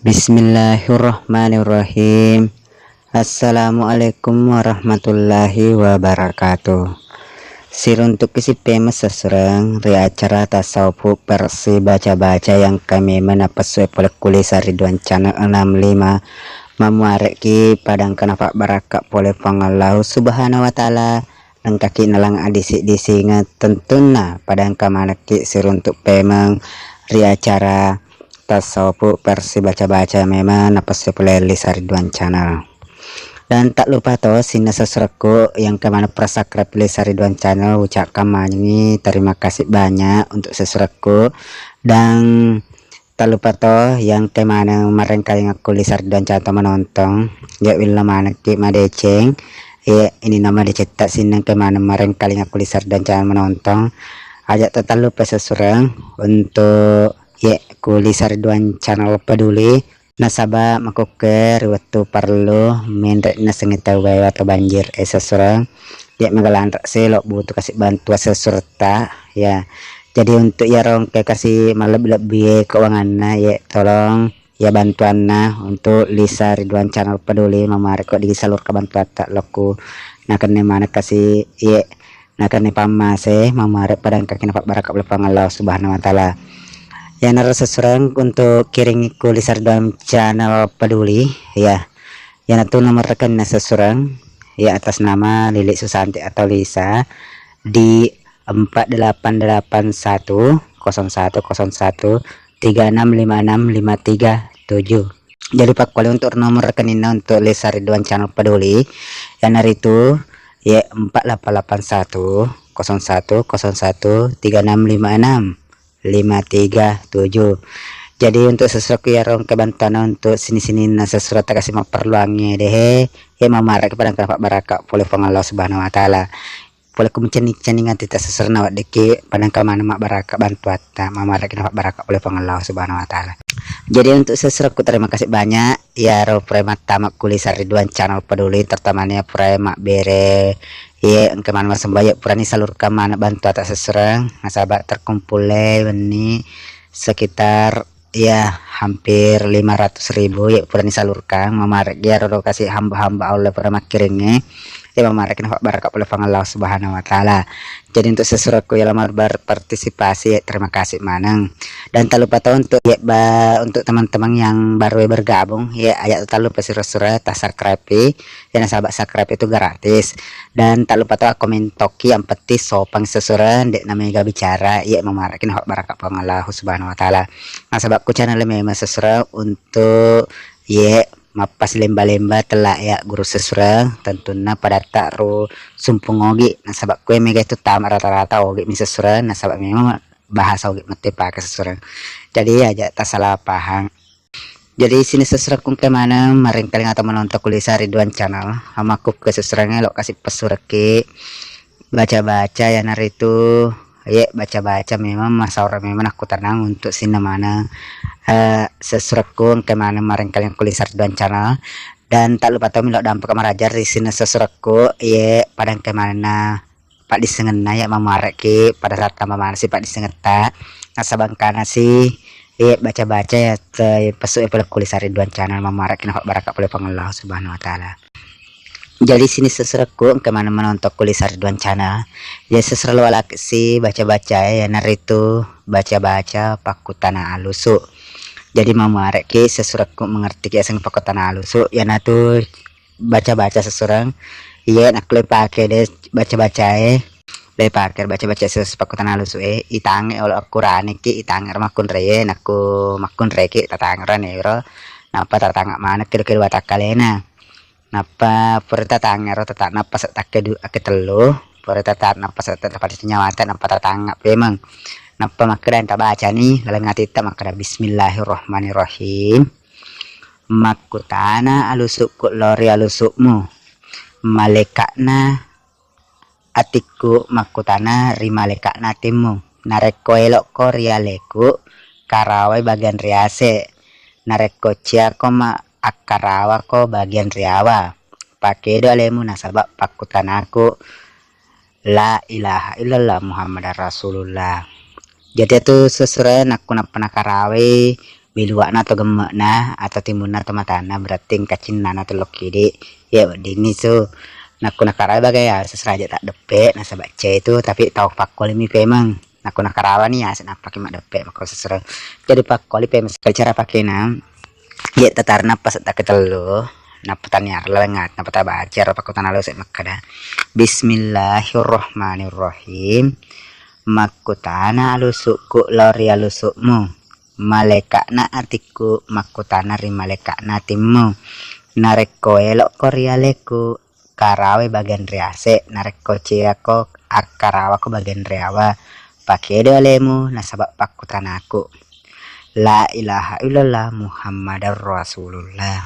Bismillahirrahmanirrahim. Assalamualaikum warahmatullahi wabarakatuh. Siruntuk kisi pemes seserang ri acara tasawuf versi baca-baca yang kami menapasui oleh kulisa Ridwan Channel 65 memuareki padang kenapa barakak oleh pangallahu subhanahu wa ta'ala dan kaki nalang adisi-disi tentuna padang kamanaki siruntuk pemeng ri acara tasawuf versi baca-baca memang napas playlist Ridwan Channel. Dan tak lupa toh sini sesuatu yang kemana subscribe playlist Ridwan Channel, ucapkan ini terima kasih banyak untuk sesuatu. Dan tak lupa toh yang kemana kemarin kali ngaku Ridwan Channel menonton ya bila mana ki madeceng ya ini nama dicetak sini kemana kemarin kali ngaku Ridwan Channel menonton ajak tak lupa seseorang untuk ya kulis Ridwan Channel peduli nasabah makuker waktu perlu menrek nasengita wae atau banjir seseorang ya megalan selok butuh kasih bantuan seserta ya. Jadi untuk ya rong kasih lebih keuangan ya tolong ya bantuan untuk Lisa Ridwan Channel peduli memarik kok disalur ke bantuan tak loku nah kene mana kasih ya nah kene pamase memarik padang kaki napak barakak oleh Allah subhanahu wa ta'ala ya narasa serang untuk kiring kulis Ridwan Channel peduli ya yang itu nomor rekan seseorang ya atas nama Lili Susanti atau Lisa di 4881010136565337. Jadi Pak Kuali untuk nomor rekeningnya untuk Lisa Ridwan Channel peduli yang hari itu ya 4881010136565337. Jadi untuk sesuatu ya rong kebantuan untuk sini-sini sesuatu kasih mau perluannya deh ya memarak kepada Bapak Barakak boleh Allah subhanahu wa ta'ala boleh kumenceni-ceni nganti tak seserna wak deki padang kamana mak barakak bantuan tak mamarak Bapak Barakak boleh Allah subhanahu wa ta'ala. Jadi untuk sesuatu terima kasih banyak ya ro premat tamak kulis Ridwan Channel peduli tertamanya premat bere ya kemana mas sembayak purani salurkan mana bantu atas seserang nasabak terkumpul ini sekitar ya hampir 500.000 ya purani salurkan memarik ya rodo kasih hamba-hamba oleh pura makiringnya ya memarik Bapak Barakak oleh Allah subhanahu wa ta'ala. Jadi untuk sesuatu yang lamar berpartisipasi ya terima kasih manang dan tak lupa tahu untuk ya untuk teman-teman yang baru bergabung ya ayat tak lupa surah tak subscribe ya sahabat subscribe itu gratis dan tak lupa tahu komen toki yang petis sopang sesuran dek namanya gak bicara ya memarakin Bapak Barakak Allah subhanahu wa ta'ala. Nah sahabatku channel memang sesuara untuk ya mapas lemba-lemba telak ya guru sesuara tentunya pada taruh sumpung ogi nah sabak kue mega itu tamat rata-rata ogi sesuara nah sabak memang bahasa ogi mati pakai sesuara jadi aja tak salah paham. Jadi sini sesuara kung kemana maring kalian atau menonton kulis Ridwan Channel amaku ke sesuaranya lo kasih pesuraki baca-baca ya nari itu ya baca-baca memang masa orang memang aku tenang untuk sini mana sesuatu kemana kemarin kalian kulis Ridwan Channel dan tak lupa tahu milok dampak kamarajar di sini sesuatu ya padang kemana Pak disengena ya memarek ki pada saat tambah mana sih Pak disengeta nasabangkana sih ya baca-baca ya pesu kulis Ridwan Channel memarek Bapak Barakak oleh Allah subhanahu wa ta'ala. Jadi sini sesuatu kemana menonton kulis Ridwan Channel ya sesuatu lagi sih baca-baca ya nari itu baca-baca paku tanah alusu. Jadi memarek ki sesuatu mengerti ki asing paku tanah alusu ya natu baca-baca seseorang ya nak pakai deh baca-baca le pakai baca-baca sesuatu paku tanah alusu itange oleh Al-Qur'an ki itanger makun reye naku makun reki tatangran ya bro napa tatangak mana kira-kira batakalena napa perita tanger tetap napa setake telu perita tak napa setake pada nyawatan napa tatangak memang napa makran tak baca nih dalam ngati tak makra bismillahirrahmanirrahim makutana alusuk lori alusukmu malekakna atiku makutana rimalekakna timu nareko elok ko rialeku karawai bagian riase nareko ciako akarawa ko bagian riawa pakai dolemu nasabak pakutanaku la ilaha illallah Muhammad Rasulullah. Jadi itu sesuai nak pernah karawe biluana atau gemekna atau timunna atau matana berarti kacinna atau lokidi ya dini so naku nakara bagai ya seseraja tak depe nasa baca itu tapi tahu pakol ini memang naku nakarawa nih ya senapa pakai mak depe maka seserang jadi pakol ini cara pakai nam ya tetar napas tak ketelu napatan yar lengat napata baca pakutan alus makada bismillahirrahmanirrahim makutana alusukku lori alusukmu malekakna atiku makutana ri malekakna timmu nareko elok korealeku karawe bagian riase nareko ciako akarawa ko bagian riawa pakai dolemu nasabak pakutanaku la ilaha illallah muhammadar rasulullah.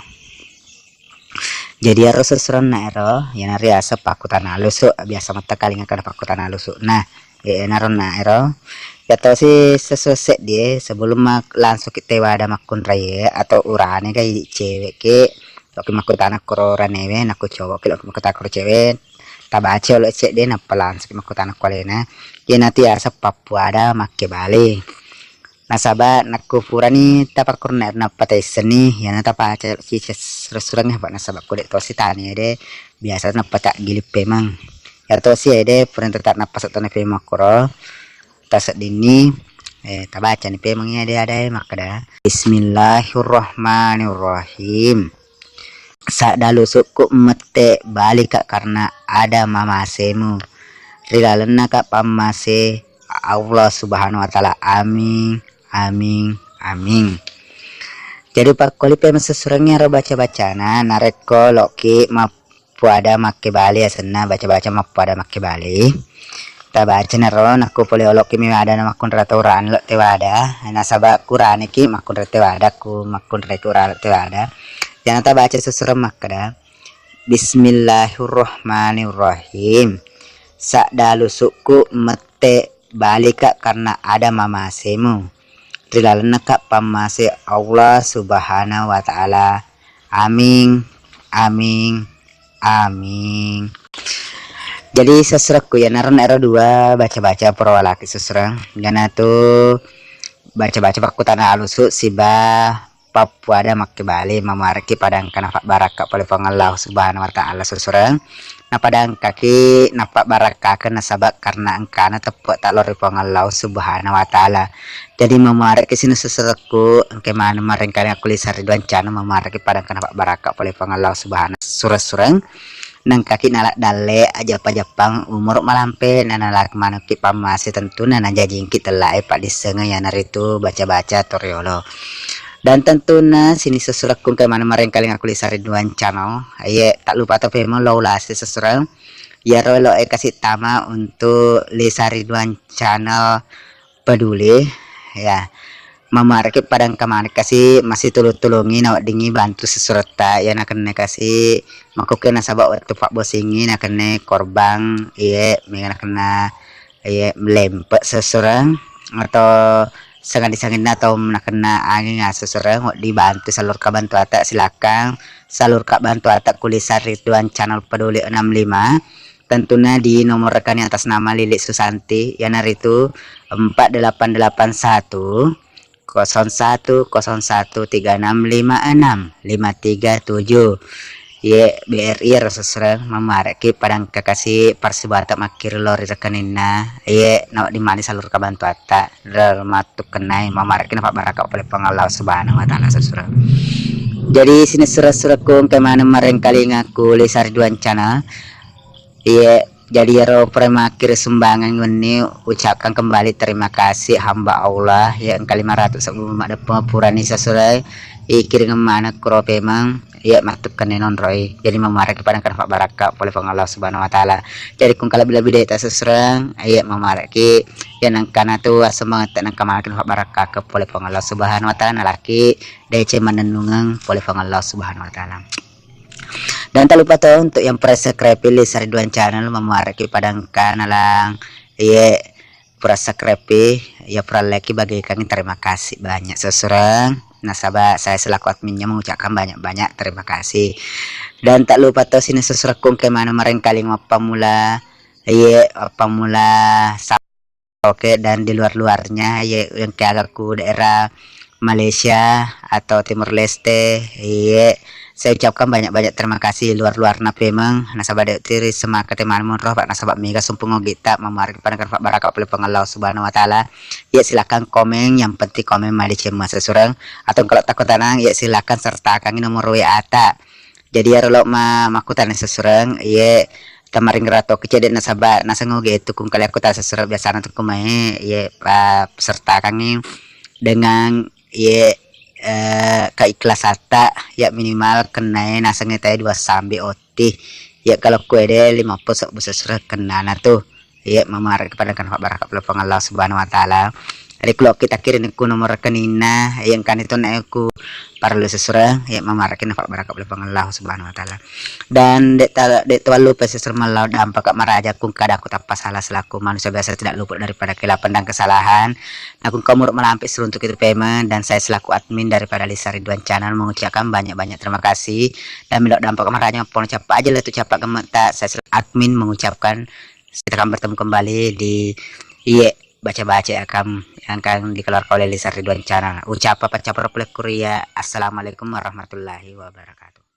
Jadi harus seseran naero ya riasa pakutan alusuk biasa mata kali ngakana pakutan alusuk nah ya naron naero ya tau sih sesosek dia sebelum langsung kita wada makun raya atau urane kayak cewek ke oke makutan aku rane aku cowok kalau makutan aku cewek tabace lo cek dia napa langsung makutan aku lena ya nanti asa Papua ada make balik nasaba naku purani tapakur na napa seni ya nata paca cices resurangnya pak nasaba kudet tosi tani de biasa napa tak gilip pemang ya tosi de puran tetap napa satone pemakuro tas dini tabaca nih pemangnya ada makada bismillahirrahmanirrahim sadalu suku mete balik karena ada mamasemu rilalena kak pamase Allah subhanahu wa ta'ala amin amin amin. Jadi pak koli pe sesurangnya ro baca nah nareko loki mapuada make bali asena baca mapuada make bali ta baca naron aku pole oloki mi ada nama kun raturan lo tewada nasaba Quran iki makun tewada ku makun Quran tewada jangan ta baca sesurang makada bismillahirrahmanirrahim sadalu suku mete balika karena ada mamasemu rilalena kak pamase Allah subhanahu wa ta'ala amin amin amin. Jadi sesurakku ya naron ero dua baca perwalaki sesurang gana tuh baca pakutan alusu siba Papua ada make bali mamarki padang kana baraka pole pangallah subhanahu wa ta'ala sesurang na padang kaki napak baraka kena sabak karena angkana tepuk tak lori pangallah subhanahu wa ta'ala jadi mamarki sini sesurakku angke mana marengkali aku lisar ridwan cana mamarki padang kana baraka pole pangallah subhanahu surang nang kaki nalak dale aja pajapang umur malampe nanalak manuki pamasi tentu nana jajingki telai pak disenga ya naritu baca toriolo dan tentunya sini sesurat kung kemana mareng kali aku lisari duan channel aye tak lupa tapi mau lo lasi sesurat ya rolo kasih tama untuk lisari duan channel peduli ya mamarki padang kemana kasih masih tulungin awak dingi bantu sesurat tak ya nak kena kasih makuke nasabak waktu pak bos ingin nak kena korban iya mengenai kena iya melempet seseorang atau sangat atau nak kena angin seseorang dibantu salur ke bantu atak silakan salur ke bantu atak kulisar Ridwan channel peduli 65 tentunya di nomor rekan atas nama Lilik Susanti yang hari itu 4881 010136565337 ye BRI seserang memareki padang kekasih persibata makir lori rekanina ye nawak dimani salur kabantu ata matuk kenai memareki napak baraka oleh pengalau subhanahu wa ta'ala seserang. Jadi sini surat-suratku kemana mareng kali ngaku lisar duan channel ye jadi ro premakir sumbangan ini ucapkan kembali terima kasih hamba Allah yang kali 500 sebelum ada pengapurani sesuai ikir ngemana kro memang ya matukkan non roy jadi memarek kepada kan baraka oleh Allah subhanahu wa ta'ala jadi kung kala bila bida ita seserang ayat memarek ya nang kana tu semangat nang kamarakin baraka ke oleh Allah subhanahu wa ta'ala laki DC menenungang oleh Allah subhanahu wa ta'ala. Dan tak lupa tuh untuk yang subscribe Lisar Ridwan channel memareki padang kanalang iya subscribe ya like bagi kami terima kasih banyak seseorang nasabah saya selaku adminnya mengucapkan banyak terima kasih dan tak lupa tuh sini seseorang kemana mareng kali apa mula iya apa mula oke dan di luarnya ya yang kayak aku daerah Malaysia atau Timur Leste. Iya, saya ucapkan banyak-banyak terima kasih luar-luar na memang nasabah tiri semangat teman roh pak nasabah mega sumpung kita memari kepada pak baraka oleh pengalau subhanahu wa taala. Ya silakan komen, yang penting komen mali cema sesurang atau kalau takut tenang ya silakan sertakan nomor WA ata. Jadi ya kalau makutan sesurang ya kemarin gerato kejadian nasabah nasangoge itu kung kali aku tak sesurang biasa nanti kumahe ya sertakan dengan ya keikhlasan ata ya minimal kena nasangnya tadi 2 sampai oti ya kalau kue deh 50 sok bisa serah kena nah tuh ya memarah kepada kan Pak Baraka pelopong Allah subhanahu wa ta'ala. Jadi kalau kita kirim aku nomor rekeningna yang kan itu aku perlu sesurah ya memarakin Pak Baraka pelopong Allah subhanahu wa ta'ala. Dan dek terlalu pesisir malau dampak maraja kung kada aku tanpa salah selaku manusia biasa tidak luput daripada kelapan dan kesalahan. Aku kamu melampir untuk itu payment dan saya selaku admin daripada Lisa Ridwan Channel mengucapkan banyak-banyak terima kasih dan bila dampak maraja pun cepat aja lah tuh cepat gemetak saya selaku admin mengucapkan kita akan bertemu kembali di baca-baca yang akan dikeluarkan oleh Lisa Ridwan Channel. Ucap apa Korea. Assalamualaikum warahmatullahi wabarakatuh.